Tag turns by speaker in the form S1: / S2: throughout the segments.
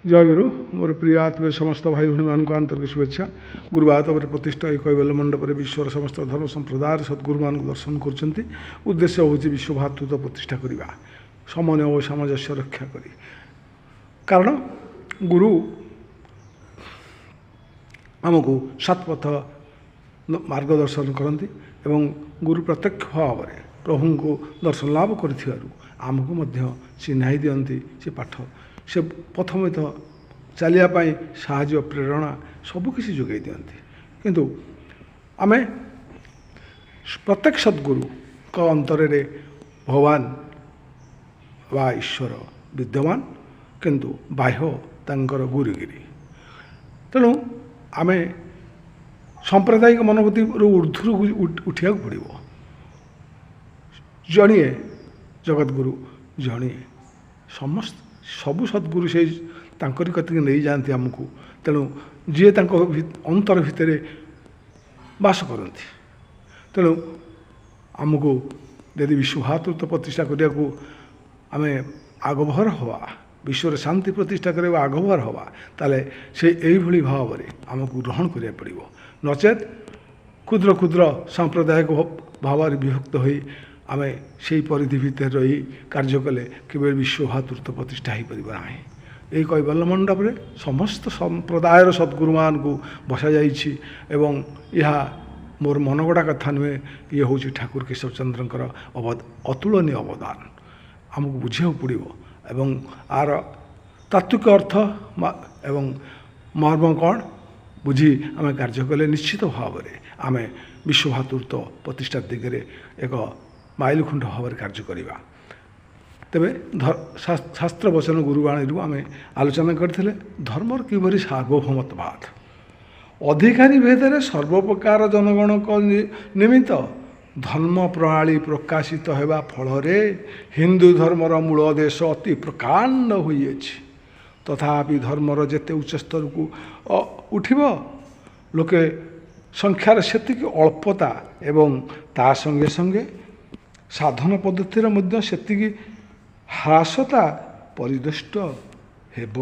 S1: जय गुरु मोर प्रिय आत्मीय समस्त भाई भूणी मान आंतरिक शुभेच्छा। गुरुवार प्रतिष्ठा एक कैवल्य मंडप विश्वर समस्त धर्म संप्रदाय सद्गुरु मान दर्शन कर उद्देश्य हूँ विश्व भातृत्व प्रतिष्ठा करने समन्वय और सामंजस्य रक्षा करी। कारण गुरु आमको सत्पथ मार्गदर्शन करती एवं गुरु प्रत्यक्ष भाव में प्रभु को दर्शन लाभ करमको चिन्हाई दिखती से पाठ से प्रथम तो चलियापाई साहाଯ୍ୟ प्रेरणा सबकिछि जोगाई दिखती किंतु आमे प्रत्येक सद्गुरु का अंतरे भगवान वा ईश्वर विद्यमान किंतु बाह्य तांकर गुरुगिरी। तेणु आमे सांप्रदायिक मनोवृत्ति ऊर्ध्व उठा पड़ो। जड़िए जगतगुरु जड़िए समस्त सबु सद्गुरु से तांकरी कतिक नहीं जाती आमको। तेणु जी अंतर भितर बास करती तेणु आमको यदि विश्व भातृत्व प्रतिष्ठा करने को आम आगभर हवा विश्व शांति प्रतिष्ठा करने आगभर हवा ताले से यही भाव में आमको ग्रहण करा पड़ो। नचेत क्षुद्र क्षुद्र सांप्रदायिक भाव विभक्त हो आम से परिधि भितर रही कार्य कले केवल विश्व भातृत्व प्रतिष्ठा हो पार ना। यही कैवल्य मंडप में समस्त संप्रदायर सद्गुरु मान को बसा जाइछि एवं यह मोर मनगड़ा कथा नुहे ये हूँ ठाकुर केशवचंद्र अतुलनीय अवदान आमको बुझा पड़ो एवं आर तात्विक अर्थ एवं मर्म कौन बुझी आम कार्य कले निश्चित भाव में आम विश्व भातृत्व प्रतिष्ठा दिगरे एक माइलखुंड भाव में कार्य करवा। तेबे शास्त्र वचन गुरुवाणी आम आलोचना करते धर्मर किभरी सार्वभौमत्वाद अधिकारी भेदे सर्वप्रकार जनगण निमित्त धर्म प्रणाली प्रकाशित होगा फल हिंदू धर्मर मूल देश अति प्रकांड होइछि। तथापि धर्मर जेते उच्च स्तर को उठिब लोके संख्यार सेतिकी अल्पता एवं ता संगे संगे साधन पद्धतिर मध्य सेतिकी ह्रासता परिदृष्ट हेब।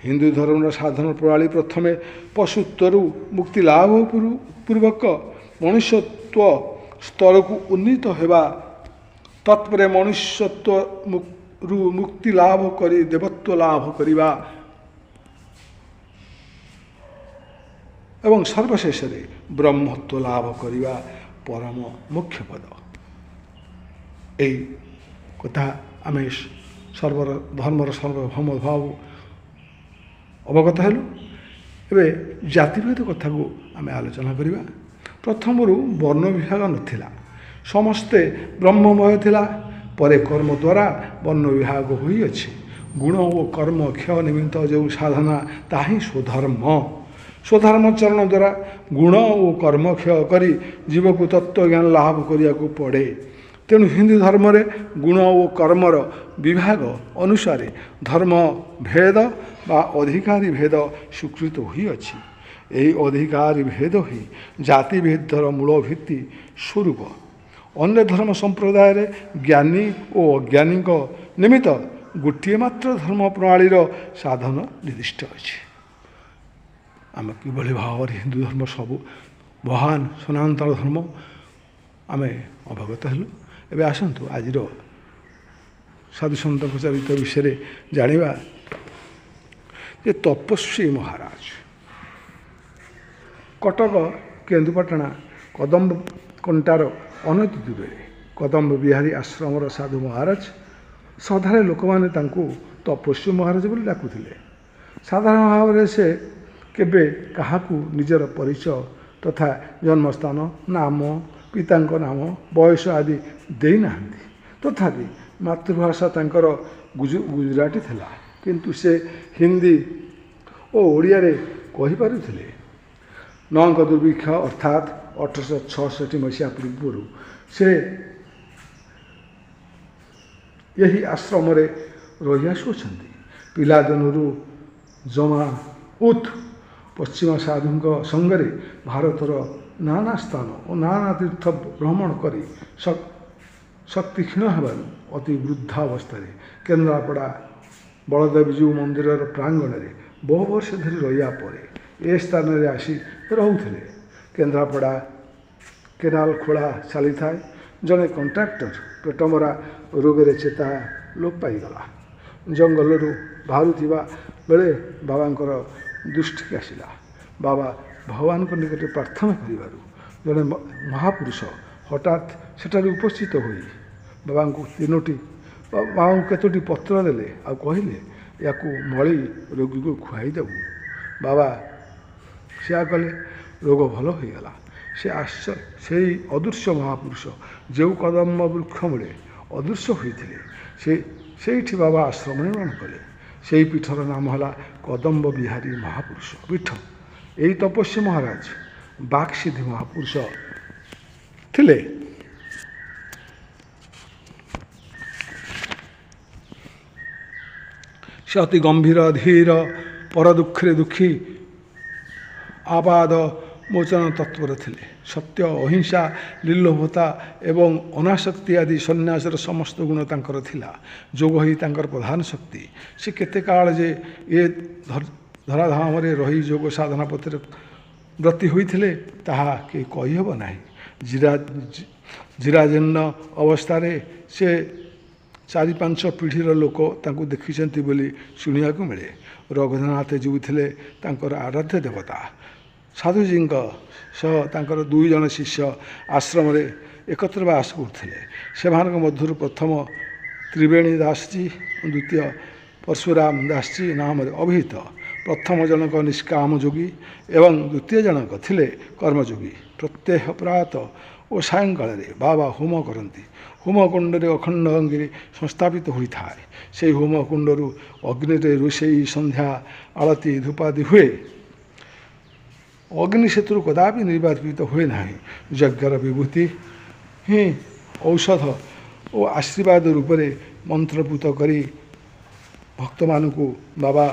S1: हिंदू धर्म साधन प्रणाली प्रथमे पशुत्व मुक्ति लाभ पूर्वक मनुष्यत्व स्तर को उन्नीत होगा तत्पर मनुष्यत्व मुक्ति लाभ करी देवत्व लाभ करिबा एवं सर्वशेष ब्रह्मत्व लाभ करिबा परम मुख्य पद। यही कथा आम सर्वर धर्मर सर्वभौम भाव अवगत हेलु। एबे जातिभेद कथा को आम आलोचना करिबा। प्रथम वर्ण विभाग नथिला समस्ते ब्रह्ममय थिला परे कर्म द्वारा वर्ण विभाग होई अछि। गुण और कर्म क्षय निमित्त जो साधना ताही स्वधर्म चरण द्वारा गुण और कर्म क्षय करी जीव को तत्व ज्ञान लाभ करिया को पड़े। तेणु हिंदू धर्म रे गुण और कर्मर विभाग अनुसार धर्म भेद बा अधिकारी भेद स्वीकृत हुई अछि। यही अधिकारी भेद ही जाति भेदर मूल भित्ति स्वरूप। अन्य धर्म संप्रदाय रे ज्ञानी और अज्ञानी निमित्त गोटे मात्र धर्म प्रणाली साधन निर्दिष्ट अच्छे। आम किभली भाव हिंदू धर्म सबू महान सनातन धर्म आम अवगत हेलु। एबे आसतु आज साधु सन्त चरित्र विषय जानिबा जे तपस्वी महाराज कटक केन्दुपाटना कदम्ब कंटार अनति दूर कदम्ब बिहारी आश्रमर साधु महाराज सधारे लोक मैंने तपस्वी महाराज बोली डाकुथिले। साधारण भाव में से केबे काहाकू निजर परिचय तथा जन्मस्थान नाम पिता नाम बयस आदि दे ना। तथापि मातृभाषा तांकर गुजराती थिला किंतु से हिंदी और ओडिया रे कहि पारुथिले। नंग दुर्भिक्ष अर्थात 1866 मसीहा पूर्व से यही आश्रम रही आसुअछंती। पिलादिनरू जमा उत पश्चिमा साधु संगरे भारतर नाना स्थान और नाना तीर्थ भ्रमण करी शक्ति क्षीण होबार अति वृद्धावस्था केन्द्रापड़ा ବଳଦେବଜୀଉ ମନ୍ଦିରର ପ୍ରାଙ୍ଗଣରେ ବହୁ ବର୍ଷ ଧରି ରହିବା ପରେ ଏ ସ୍ଥାନରେ ଆସି ରହୁଥିଲେ। କେନ୍ଦ୍ରାପଡ଼ା କେନାଲ ଖୋଳା ଚାଲିଥାଏ। ଜଣେ କଣ୍ଟ୍ରାକ୍ଟର ପେଟମରା ରୋଗରେ ଚେତା ଲୋପ ପାଇଗଲା। ଜଙ୍ଗଲରୁ ବାହାରୁଥିବା ବେଳେ ବାବାଙ୍କର ଦୃଷ୍ଟିକି ଆସିଲା। ବାବା ଭଗବାନଙ୍କ ନିକଟରେ ପ୍ରାର୍ଥନା କରିବାରୁ ଜଣେ ମହାପୁରୁଷ ହଠାତ୍ ସେଠାରେ ଉପସ୍ଥିତ ହୋଇ ବାବାଙ୍କୁ କେତୋଟି ପତ୍ର ଦେଲେ ଆଉ କହିଲେ, ୟାକୁ ମଳି ରୋଗୀକୁ ଖୁଆଇଦେବୁ। ବାବା ସେୟା କଲେ। ରୋଗ ଭଲ ହୋଇଗଲା। ସେହି ଅଦୃଶ୍ୟ ମହାପୁରୁଷ ଯେଉଁ କଦମ୍ବ ବୃକ୍ଷ ମୂଳେ ଅଦୃଶ୍ୟ ହୋଇଥିଲେ ସେଇଠି ବାବା ଆଶ୍ରମ ନିର୍ମାଣ କଲେ। ସେହି ପୀଠର ନାମ ହେଲା କଦମ୍ବ ବିହାରୀ ମହାପୁରୁଷ ପୀଠ। ଏହି ତପସ୍ୱୀ ମହାରାଜ ବାକ୍ସିଦ୍ଧି ମହାପୁରୁଷ ଥିଲେ। ସେ ଅତି ଗମ୍ଭୀର ଧୀର, ପର ଦୁଃଖରେ ଦୁଃଖୀ, ଆପାଦ ମୋଚନ ତତ୍ପର ଥିଲେ। ସତ୍ୟ, ଅହିଂସା, ନିର୍ଲୋଭତା ଏବଂ ଅନାସକ୍ତି ଆଦି ସନ୍ନ୍ୟାସର ସମସ୍ତ ଗୁଣ ତାଙ୍କର ଥିଲା। ଯୋଗ ହିଁ ତାଙ୍କର ପ୍ରଧାନ ଶକ୍ତି। ସେ କେତେ କାଳ ଯେ ଏ ଧରାଧାମରେ ରହି ଯୋଗ ସାଧନା ପଥରେ ବ୍ରତୀ ହୋଇଥିଲେ ତାହା କେହି କହିହେବ ନାହିଁ। ଜୀର୍ଣ୍ଣ ଅବସ୍ଥାରେ ସେ 4-5 ପିଢ଼ିର ଲୋକ ତାଙ୍କୁ ଦେଖିଛନ୍ତି ବୋଲି ଶୁଣିବାକୁ ମିଳେ। ରଘୁନାଥ ଜୀଉ ଥିଲେ ତାଙ୍କର ଆରାଧ୍ୟ ଦେବତା। ସାଧୁଜୀଙ୍କ ସହ ତାଙ୍କର 2 ଜଣ ଶିଷ୍ୟ ଆଶ୍ରମରେ ଏକତ୍ର ବାସ କରୁଥିଲେ। ସେମାନଙ୍କ ମଧ୍ୟରୁ ପ୍ରଥମ ତ୍ରିବେଣୀ ଦାସଜୀ, ଦ୍ୱିତୀୟ ପରଶୁରାମ ଦାସଜୀ ନାମରେ ଅଭିହିତ। ପ୍ରଥମ ଜଣକ ନିଷ୍କାମ ଯୋଗୀ ଏବଂ ଦ୍ୱିତୀୟ ଜଣକ ଥିଲେ କର୍ମଯୋଗୀ। ପ୍ରତ୍ୟହ ପ୍ରାତଃ ଓ ସାୟଙ୍କାଳରେ ବାବା ହୋମ କରନ୍ତି। ହୋମକୁଣ୍ଡରେ ଅଖଣ୍ଡ ଅଗ୍ନି ସଂସ୍ଥାପିତ ହୋଇଥାଏ। ସେହି ହୋମକୁଣ୍ଡରୁ ଅଗ୍ନିରେ ରୋଷେଇ, ସନ୍ଧ୍ୟା ଆଳତି, ଧୂପାଦି ହୁଏ। ଅଗ୍ନି ସେଥିରୁ କଦାପି ନିର୍ବାପିତ ହୁଏ ନାହିଁ। ଯଜ୍ଞର ବିଭୂତି ହିଁ ଔଷଧ ଓ ଆଶୀର୍ବାଦ ରୂପରେ ମନ୍ତ୍ରପୁତ କରି ଭକ୍ତମାନଙ୍କୁ ବାବା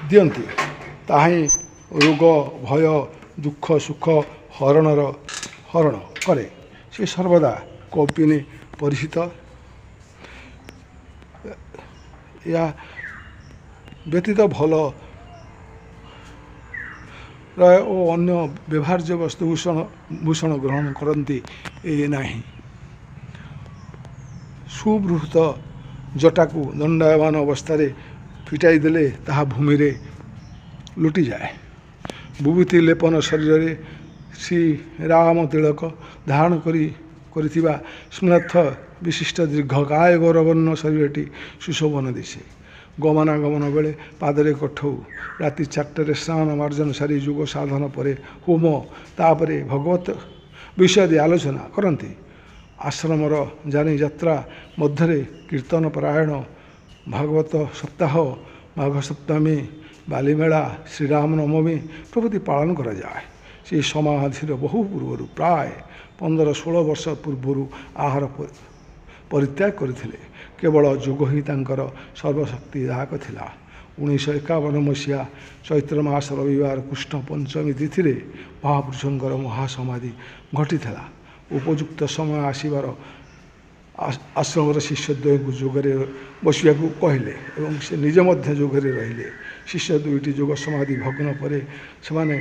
S1: ଦିଅନ୍ତି। ତାହା ହିଁ ରୋଗ, ଭୟ, ଦୁଃଖ, ସୁଖ ହରଣ କରେ। ସେ ସର୍ବଦା କୌପିନୀ ପରିଚିତ। ଏହା ବ୍ୟତୀତ ଭଲ ଓ ଅନ୍ୟ ବ୍ୟବହାର୍ଯ୍ୟ ବସ୍ତୁଭୂଷଣ ଗ୍ରହଣ କରନ୍ତି ନାହିଁ। ସୁବୃହତ ଜଟାକୁ ଦଣ୍ଡାୟମାନ ଅବସ୍ଥାରେ ଫିଟାଇ ଦେଲେ ତାହା ଭୂମିରେ ଲୁଟିଯାଏ। ବିଭୂତି ଲେପନ ଶରୀରରେ ଶ୍ରୀରାମ ତିଳକ ଧାରଣ କରିଥିବା ସ୍ମର୍ଥ ବିଶିଷ୍ଟ ଦୀର୍ଘକାୟ ଗୌରବର୍ଣ୍ଣ ଶରୀରଟି ସୁଶୋଭନ ଦିଶେ। ଗମନାଗମନ ବେଳେ ପାଦରେ କଠଉ। ରାତି 4ଟାରେ ସ୍ନାନ ମାର୍ଜନ ସାରି ଯୋଗ ସାଧନ ପରେ ହୋମ, ତାପରେ ଭଗବତ ବିଷୟାଦି ଆଲୋଚନା କରନ୍ତି। ଆଶ୍ରମର ଯାତ୍ରା ମଧ୍ୟରେ କୀର୍ତ୍ତନ ପାରାୟଣ, ଭାଗବତ ସପ୍ତାହ, ମାଘ ସପ୍ତମୀ, ବାଲିମେଳା, ଶ୍ରୀରାମ ନବମୀ ପ୍ରଭୃତି ପାଳନ କରାଯାଏ। ସେ ସମାଧିର ବହୁ ପୂର୍ବରୁ ପ୍ରାୟ 15-16 ବର୍ଷ ପୂର୍ବରୁ ଆହାର ପରିତ୍ୟାଗ କରିଥିଲେ। କେବଳ ଯୋଗ ହିଁ ତାଙ୍କର ସର୍ବଶକ୍ତିଦାୟକ ଥିଲା। 1951 ମସିହା ଚୈତ୍ର ମାସ ରବିବାର କୃଷ୍ଣ ପଞ୍ଚମୀ ତିଥିରେ ମହାପୁରୁଷଙ୍କର ମହାସମାଧି ଘଟିଥିଲା। ଉପଯୁକ୍ତ ସମୟ ଆସିବାର ଆଶ୍ରମର ଶିଷ୍ୟଦ୍ୱୟଙ୍କୁ ଯୋଗରେ ବସିବାକୁ କହିଲେ ଏବଂ ସେ ନିଜେ ମଧ୍ୟ ଯୋଗରେ ରହିଲେ। ଶିଷ୍ୟ 2ଟି ଯୋଗ ସମାଧି ଭଗ୍ନ ପରେ ସେମାନେ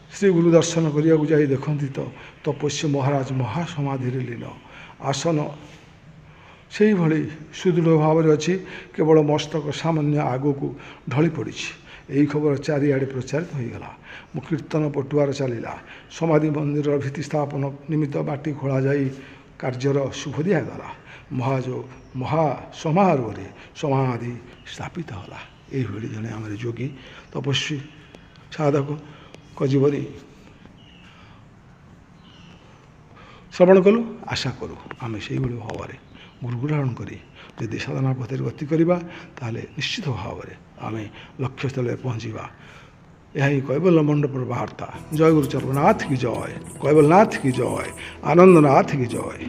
S1: ଶ୍ରୀଗୁରୁ ଦର୍ଶନ କରିବାକୁ ଯାଇ ଦେଖନ୍ତି ତ ତପସ୍ୱୀ ମହାରାଜ ମହାସମାଧିରେ ଲୀନ। ଆସନ ସେହିଭଳି ସୁଦୃଢ଼ ଭାବରେ ଅଛି, କେବଳ ମସ୍ତକ ସାମାନ୍ୟ ଆଗକୁ ଢଳି ପଡ଼ିଛି। ଏହି ଖବର ଚାରିଆଡ଼େ ପ୍ରଚାରିତ ହୋଇଗଲା। କୀର୍ତ୍ତନ ପଟୁଆର ଚାଲିଲା। ସମାଧି ମନ୍ଦିରର ଭିତ୍ତି ସ୍ଥାପନ ନିମିତ୍ତ ମାଟି ଖୋଳାଯାଇ କାର୍ଯ୍ୟର ଶୁଭ ଦିଆଗଲା। ମହାସମାରୋହରେ ସମାଧି ସ୍ଥାପିତ ହେଲା। ଏହିଭଳି ଜଣେ ଆମର ଯୋଗୀ ତପସ୍ୱୀ ସାଧକ ଜୀବନୀ ଶ୍ରବଣ କଲୁ। ଆଶା କରୁ ଆମେ ସେଇଭଳି ଭାବରେ ଗୁରୁ ଗ୍ରହଣ କରି ଯଦି ସାଧନା ପଥରେ ଗତି କରିବା ତାହେଲେ ନିଶ୍ଚିତ ଭାବରେ ଆମେ ଲକ୍ଷ୍ୟସ୍ଥଳରେ ପହଞ୍ଚିବା। ଏହା ହିଁ କୈବଲ୍ୟ ମଣ୍ଡପର ବାର୍ତ୍ତା। ଜୟ ଗୁରୁ ଚରଣନାଥ କି ଜୟ, କୈବଲ୍ୟନାଥ କି ଜୟ, ଆନନ୍ଦନାଥ କି ଜୟ।